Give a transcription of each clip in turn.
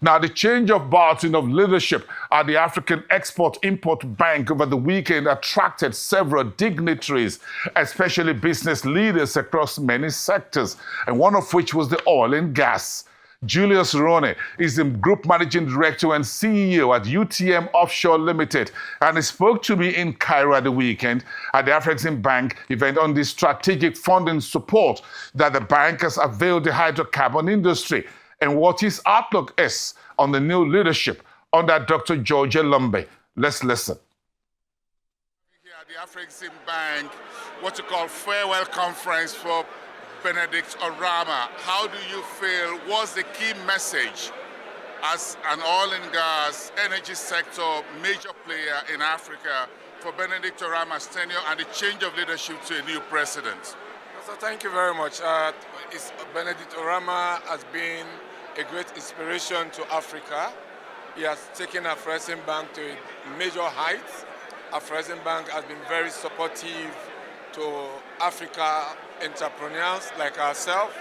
Now, the change of baton of leadership at the African Export-Import Bank over the weekend attracted several dignitaries, especially business leaders across many sectors, and one of which was the oil and gas. Julius Rone is the Group Managing Director and CEO at UTM Offshore Limited, and he spoke to me in Cairo at the weekend at the Afreximbank event on the strategic funding support that the bank has availed the hydrocarbon industry, and what his outlook is on the new leadership under Dr. George Elombi. Let's listen. Here at the Afreximbank, what you call farewell conference for Benedict Oramah. How do you feel? What's the key message as an oil and gas energy sector major player in Africa for Benedict Oramah's tenure and the change of leadership to a new president? So thank you very much. Benedict Oramah has been a great inspiration to Africa. He has taken Afreximbank to major heights. Afreximbank has been very supportive to Africa entrepreneurs like ourselves.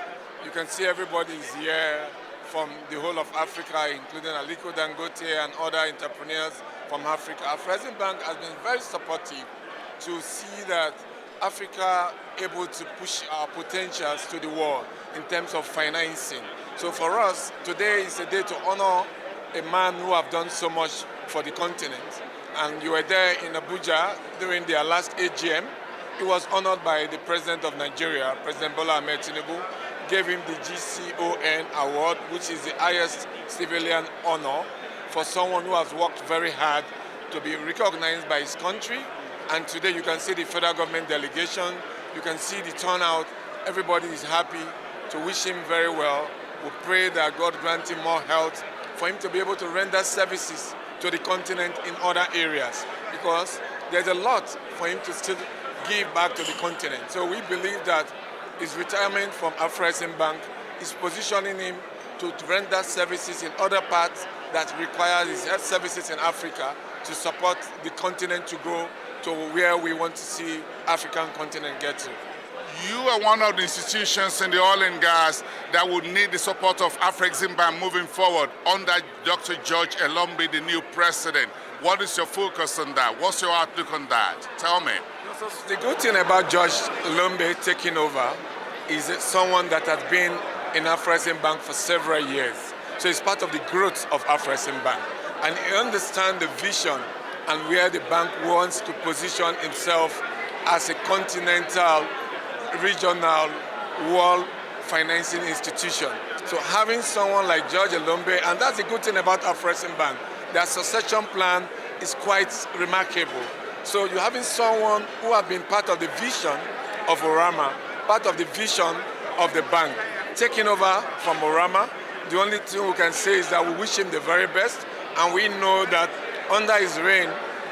You can see everybody is here from the whole of Africa, including Aliko Dangote and other entrepreneurs from Africa. Afreximbank has been very supportive to see that Africa able to push our potentials to the world in terms of financing. So for us, today is a day to honor a man who have done so much for the continent. And you were there in Abuja during their last AGM. He was honored by the President of Nigeria, President Bola Ahmed Tinubu, gave him the GCON award, which is the highest civilian honor for someone who has worked very hard to be recognized by his country. And today you can see the federal government delegation, you can see the turnout, everybody is happy to wish him very well. We pray that God grant him more health for him to be able to render services to the continent in other areas, because there's a lot for him to still give back to the continent. So we believe that his retirement from Afreximbank is positioning him to render services in other parts that require his health services in Africa to support the continent to grow to where we want to see African continent get to. You are one of the institutions in the oil and gas that would need the support of Afreximbank moving forward under Dr. George Elombi, the new president. What is your focus on that? What's your outlook on that? Tell me. The good thing about George Elombi taking over is someone that has been in Afreximbank for several years. So it's part of the growth of Afreximbank. And he understands the vision and where the bank wants to position itself as a continental, regional, world financing institution. So having someone like George Elombi, and that's the good thing about Afreximbank, their succession plan is quite remarkable. So you're having someone who has been part of the vision of Oramah, part of the vision of the bank, taking over from Oramah. The only thing we can say is that we wish him the very best, and we know that under his reign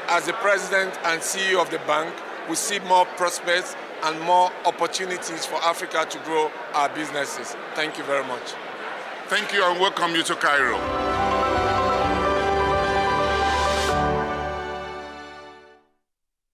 as the president and CEO of the bank, we see more prospects and more opportunities for Africa to grow our businesses. Thank you very much. Thank you and welcome you to Cairo.